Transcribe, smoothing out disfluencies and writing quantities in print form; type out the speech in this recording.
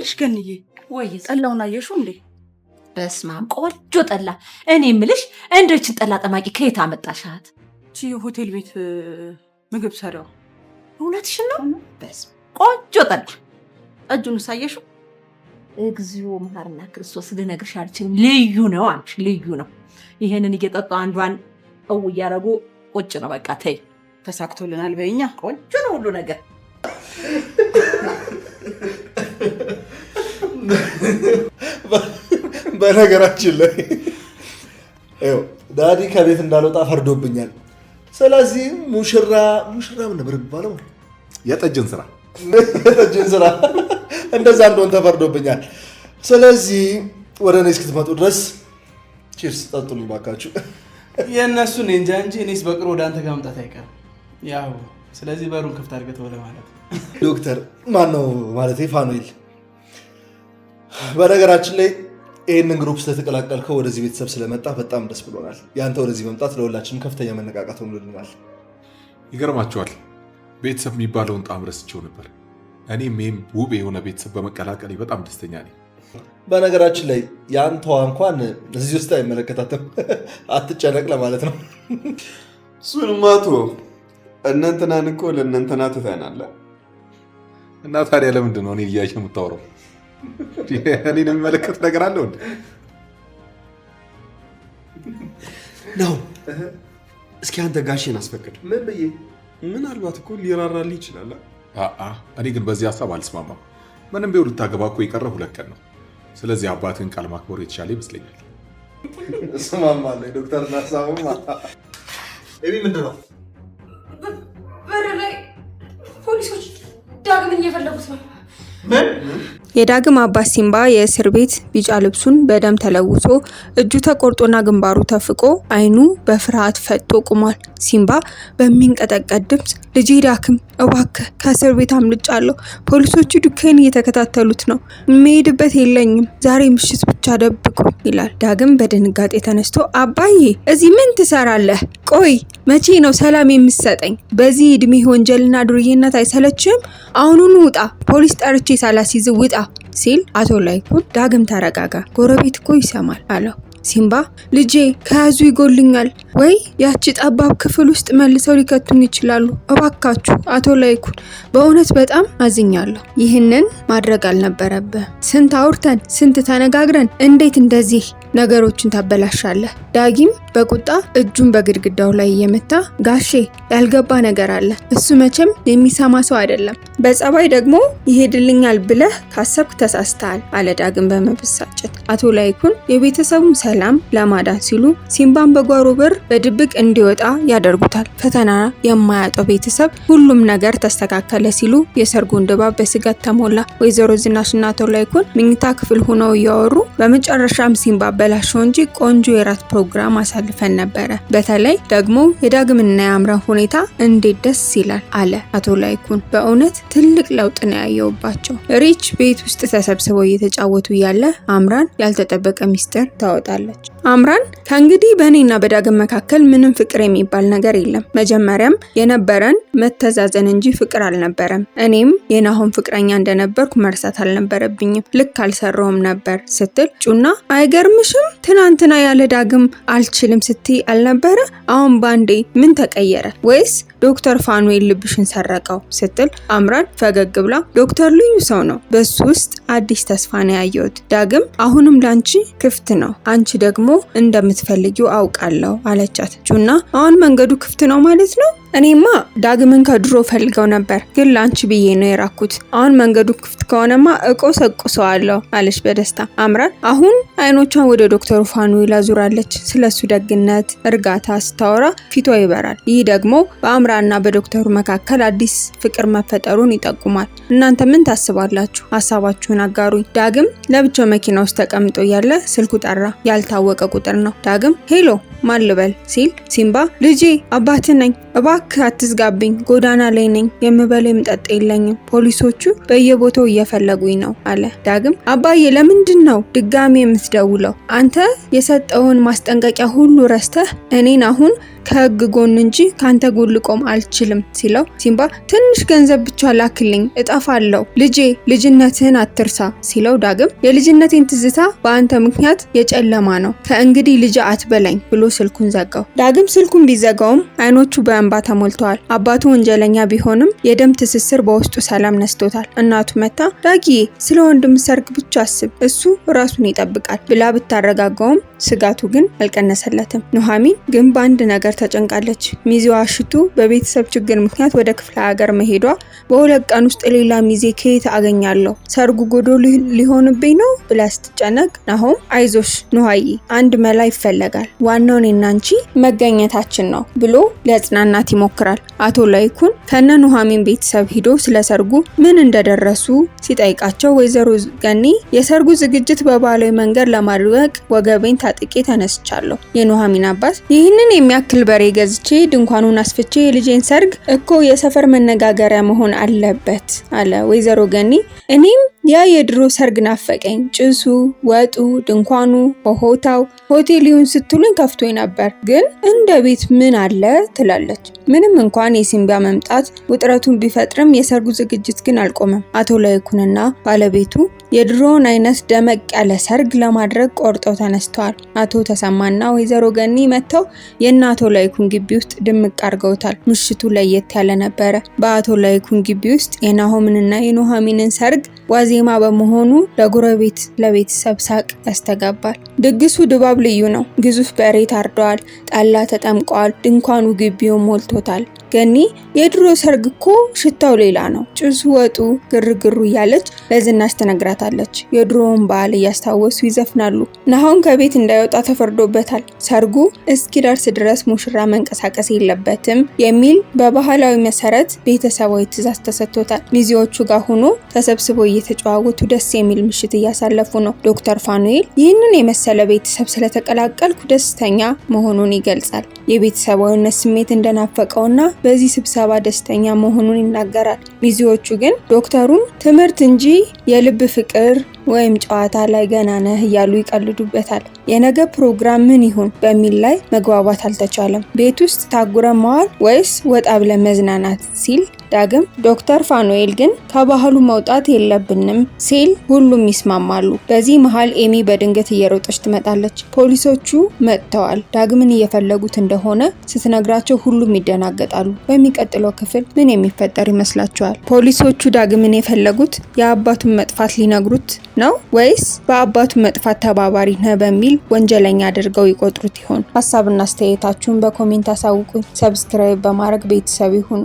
ምልሽ ገንዬ ወይስ ጠላውን አየሽው እንዴ? በስማም ቆንጆ ጠላ። እኔ ምልሽ እንደችን ጠላ ጠማቂ ከየት አመጣሻት? ሆቴል ቤት ምግብ ሰሪዋ። እውነትሽን ነው? በስመ ቆንጆ ጠላ። እጁን ሳየሽው? እግዚኦ መሐረና ክርስቶስ ልነግርሽ አልችልም። ልዩ ነው አንቺ፣ ልዩ ነው። ይሄንን እየጠጡ አንዷን እው እያረጉ ቁጭ ነው። በቃ ተይ፣ ተሳክቶልናል በይኛ። ቆንጆ ነው ሁሉ ነገር። በነገራችን ላይ ዳዲ ከቤት እንዳልወጣ ፈርዶብኛል። ስለዚህ ሙሽራ ምን ነበር የሚባለው? የጠጅን ስራ እንደዛ እንደሆን ተፈርዶብኛል። ስለዚህ ወደ እኔ እስክትመጡ ድረስ ቺርስ ጠጡልኝ ባካችሁ። የእነሱን እንጃ እንጂ እኔስ በቅርቡ ወደ አንተ ጋር መምጣት አይቀርም። ያው ስለዚህ በሩን ክፍት አድርገህ ተወለ ማለት ዶክተር ማን ነው ማለት ፋኑኤል። በነገራችን ላይ ይህንን ግሩፕ ስለተቀላቀልከው ወደዚህ ቤተሰብ ስለመጣ በጣም ደስ ብሎናል። ያንተ ወደዚህ መምጣት ለሁላችንም ከፍተኛ መነቃቃት ሆኖልናል። ይገርማቸዋል። ቤተሰብ የሚባለውን ጣም ረስቼው ነበር። እኔም ይህም ውብ የሆነ ቤተሰብ በመቀላቀል በጣም ደስተኛ ነኝ። በነገራችን ላይ የአንተዋ እንኳን እዚህ ውስጥ አይመለከታትም፣ አትጨነቅ ለማለት ነው። እሱንማ ተወው። እነንትናን እኮ ለእነንትና ትተናል። እና ታዲያ ለምንድን ነው እኔ እያየህ የምታወራው? እኔን የሚመለከት ነገር አለው እንዴ? ነው እስኪ አንተ ጋሼን አስፈቅድ። ምን ብዬ? ምናልባት እኮ ሊራራልህ ይችላል። እኔ ግን በዚህ ሀሳብ አልስማማም። ምንም ቢሆን ልታገባ እኮ የቀረ 2 ቀን ነው። ስለዚህ አባትህን ቃል ማክበር የተሻለ ይመስለኛል። እስማማለሁ ዶክተር ናሳውማ። እኔ ምንድን ነው በር ላይ ፖሊሶች ዳግምን እየፈለጉት ነው። የዳግም አባት ሲምባ የእስር ቤት ቢጫ ልብሱን በደም ተለውሶ እጁ ተቆርጦና ግንባሩ ተፍቆ አይኑ በፍርሃት ፈጦ ቆሟል። ሲምባ በሚንቀጠቀጥ ድምፅ ልጄ ዳግም እባክህ ከእስር ቤት አምልጫለሁ፣ ፖሊሶቹ ዱካዬን እየተከታተሉት ነው፣ የምሄድበት የለኝም፣ ዛሬ ምሽት ብቻ ደብቁ ይላል። ዳግም በድንጋጤ ተነስቶ አባዬ እዚህ ምን ትሰራለህ? ቆይ መቼ ነው ሰላም የምትሰጠኝ? በዚህ እድሜ ወንጀልና ዱርዬነት አይሰለችም? አሁኑኑ ውጣ፣ ፖሊስ ጠርቼ ሳላስይዝ ውጣ ሲል አቶ ላይኩን ዳግም ተረጋጋ፣ ጎረቤት እኮ ይሰማል አለው። ሲምባ ልጄ ከያዙ ይጎልኛል ወይ ያቺ ጠባብ ክፍል ውስጥ መልሰው ሊከቱኝ ይችላሉ። እባካችሁ አቶ ላይኩን በእውነት በጣም አዝኛለሁ። ይህንን ማድረግ አልነበረብህ። ስንት አውርተን ስንት ተነጋግረን እንዴት እንደዚህ ነገሮችን ታበላሻለህ? ዳጊም በቁጣ እጁን በግድግዳው ላይ እየመታ ጋሼ ያልገባ ነገር አለ። እሱ መቼም የሚሰማ ሰው አይደለም። በጸባይ ደግሞ ይሄድልኛል ብለህ ካሰብክ ተሳስተሃል አለ ዳግም በመበሳጨት። አቶ ላይኩን የቤተሰቡን ሰላም ለማዳን ሲሉ ሲምባን በጓሮ በር በድብቅ እንዲወጣ ያደርጉታል። ፈተና የማያጠው ቤተሰብ ሁሉም ነገር ተስተካከለ ሲሉ የሰርጉን ድባብ በስጋት ተሞላ። ወይዘሮ ዝናሽና አቶ ላይኩን መኝታ ክፍል ሆነው እያወሩ በመጨረሻም ሲምባ በላሽው እንጂ ቆንጆ የራት ፕሮግራም አሳልፈን ነበረ። በተለይ ደግሞ የዳግምና የአምራን ሁኔታ እንዴት ደስ ይላል አለ አቶ ላይኩን። በእውነት ትልቅ ለውጥ ነው ያየውባቸው። ሪች ቤት ውስጥ ተሰብስበው እየተጫወቱ ያለ አምራን ያልተጠበቀ ሚስጥር ታወጣለች። አምራን ከእንግዲህ በእኔና በዳግም መካከል ምንም ፍቅር የሚባል ነገር የለም። መጀመሪያም የነበረን መተዛዘን እንጂ ፍቅር አልነበረም። እኔም የናሆም ፍቅረኛ እንደነበርኩ መርሳት አልነበረብኝም። ልክ አልሰራውም ነበር ስትል ጩና አይገርምሽም? ትናንትና ያለ ዳግም አልችልም ስትይ አልነበረ? አሁን ባንዴ ምን ተቀየረ? ወይስ ዶክተር ፋኑኤል ልብሽን ሰረቀው? ስትል አምራን ፈገግ ብላ ዶክተር ልዩ ሰው ነው፣ በሱ ውስጥ አዲስ ተስፋ ነው ያየሁት። ዳግም አሁንም ላንቺ ክፍት ነው፣ አንቺ ደግሞ እንደምትፈልጊው አውቃለሁ አለቻት። ጩና አሁን መንገዱ ክፍት ነው ማለት ነው? እኔማ ዳግምን ከድሮ ፈልገው ነበር፣ ግን ላንቺ ብዬ ነው የራኩት። አሁን መንገዱ ክፍት ከሆነማ እቆሰቁሰዋለሁ አለች በደስታ። አምራን አሁን አይኖቿን ወደ ዶክተሩ ፋኑኤል አዙራለች። ስለሱ ደግነት፣ እርጋታ ስታወራ ፊቷ ይበራል። ይህ ደግሞ በአምራንና በዶክተሩ መካከል አዲስ ፍቅር መፈጠሩን ይጠቁማል። እናንተ ምን ታስባላችሁ? ሀሳባችሁን አጋሩኝ። ዳግም ለብቻው መኪና ውስጥ ተቀምጦ ያለ ስልኩ ጠራ። ያልታወቀ ቁጥር ነው። ዳግም ሄሎ ማን ልበል ሲል ሲምባ ልጄ አባትህ ነኝ፣ እባክህ አትዝጋብኝ፣ ጎዳና ላይ ነኝ፣ የምበላ የምጠጣ የለኝም፣ ፖሊሶቹ በየቦታው እየፈለጉኝ ነው አለ። ዳግም አባዬ ለምንድን ነው ድጋሚ የምትደውለው? አንተ የሰጠውን ማስጠንቀቂያ ሁሉ ረስተህ እኔን አሁን ከህግ ጎን እንጂ ካንተ ጎን ልቆም አልችልም ሲለው ሲምባ ትንሽ ገንዘብ ብቻ ላክልኝ እጠፋለሁ፣ ልጅነትህን አትርሳ ሲለው ዳግም የልጅነቴን ትዝታ በአንተ ምክንያት የጨለማ ነው፣ ከእንግዲህ ልጅ አትበላኝ ብሎ ስልኩን ዘጋው። ዳግም ስልኩን ቢዘጋውም አይኖቹ በእንባ ተሞልተዋል። አባቱ ወንጀለኛ ቢሆንም የደም ትስስር በውስጡ ሰላም ነስቶታል። እናቱ መታ ዳጊዬ ስለ ወንድም ሰርግ ብቻ አስብ፣ እሱ ራሱን ይጠብቃል ብላ ብታረጋጋውም ስጋቱ ግን አልቀነሰለትም። ኑሐሚን ግን በአንድ ነገር ተጨንቃለች። ሚዜዋ ሽቱ በቤተሰብ ችግር ምክንያት ወደ ክፍለ ሀገር መሄዷ በሁለት ቀን ውስጥ ሌላ ሚዜ ከየት አገኛለሁ? ሰርጉ ጎዶሎ ሊሆንብኝ ነው ብላ ስትጨነቅ ናሆም አይዞሽ ኑሐዬ አንድ መላ ይፈለጋል፣ ዋናው እኔና አንቺ መገኘታችን ነው ብሎ ሊያጽናናት ይሞክራል። አቶ ላይኩን ከነ ኑሐሚን ቤተሰብ ሂዶ ስለ ሰርጉ ምን እንደደረሱ ሲጠይቃቸው ወይዘሮ ገኒ የሰርጉ ዝግጅት በባህላዊ መንገድ ለማድረግ ወገቤን ታጥቄ ተነስቻለሁ። የኑሐሚን አባት ይህንን የሚያክል በሬ ገዝቼ ድንኳኑን አስፍቼ የልጄን ሰርግ እኮ የሰፈር መነጋገሪያ መሆን አለበት አለ። ወይዘሮ ገኒ እኔም ያ የድሮ ሰርግ ናፈቀኝ፣ ጭሱ፣ ወጡ፣ ድንኳኑ፣ ሆታው፣ ሆቴሉን ስትሉኝ ከፍቶኝ ነበር፣ ግን እንደ ቤት ምን አለ ትላለች። ምንም እንኳን የሲምባ መምጣት ውጥረቱን ቢፈጥርም የሰርጉ ዝግጅት ግን አልቆመም። አቶ ላይኩንና ባለቤቱ የድሮውን አይነት ደመቅ ያለ ሰርግ ለማድረግ ቆርጠው ተነስተዋል። አቶ ተሰማና ወይዘሮ ገኒ መጥተው የእነ አቶ ላይኩን ግቢ ውስጥ ድምቅ አድርገውታል። ምሽቱ ለየት ያለ ነበረ። በአቶ ላይኩን ግቢ ውስጥ የናሆምንና የኑሐሚንን ሰርግ ዋዜማ በመሆኑ ለጎረቤት ለቤተሰብ ሳቅ ያስተጋባል። ድግሱ ድባብ ልዩ ነው። ግዙፍ በሬ ታርደዋል፣ ጠላ ተጠምቀዋል፣ ድንኳኑ ግቢውን ሞልቶታል። ገኒ የድሮ ሰርግ እኮ ሽታው ሌላ ነው፣ ጭሱ፣ ወጡ፣ ግርግሩ እያለች ለዝናሽ ትነግራታለች። የድሮውን በዓል እያስታወሱ ይዘፍናሉ። ናሆም ከቤት እንዳይወጣ ተፈርዶበታል። ሰርጉ እስኪደርስ ድረስ ሙሽራ መንቀሳቀስ የለበትም የሚል በባህላዊ መሰረት ቤተሰባዊ ትዕዛዝ ተሰጥቶታል። ሚዜዎቹ ጋር ሆኖ ተሰብስበው እየተጨዋወቱ ደስ የሚል ምሽት እያሳለፉ ነው። ዶክተር ፋኑኤል ይህንን የመሰለ ቤተሰብ ስለተቀላቀልኩ ደስተኛ መሆኑን ይገልጻል። የቤተሰባዊነት ስሜት እንደናፈቀውና በዚህ ስብሰባ ደስተኛ መሆኑን ይናገራል። ሚዜዎቹ ግን ዶክተሩን ትምህርት እንጂ የልብ ፍቅር ወይም ጨዋታ ላይ ገና ነህ እያሉ ይቀልዱበታል። የነገ ፕሮግራም ምን ይሁን በሚል ላይ መግባባት አልተቻለም። ቤት ውስጥ ታጉረን መዋል ወይስ ወጣ ብለን መዝናናት ሲል ዳግም ዶክተር ፋኑኤል ግን ከባህሉ መውጣት የለብንም ሲል ሁሉም ይስማማሉ። በዚህ መሃል ኤሚ በድንገት እየሮጠች ትመጣለች። ፖሊሶቹ መጥተዋል። ዳግምን እየፈለጉት እንደሆነ ስትነግራቸው ሁሉም ይደናገጣሉ። በሚቀጥለው ክፍል ምን የሚፈጠር ይመስላችኋል? ፖሊሶቹ ዳግምን የፈለጉት የአባቱን መጥፋት ሊነግሩት ነው ወይስ በአባቱ መጥፋት ተባባሪ ነህ በሚል ወንጀለኛ አድርገው ይቆጥሩት ይሆን? ሀሳብና አስተያየታችሁን በኮሜንት አሳውቁኝ። ሰብስክራይብ በማድረግ ቤተሰብ ይሁኑ።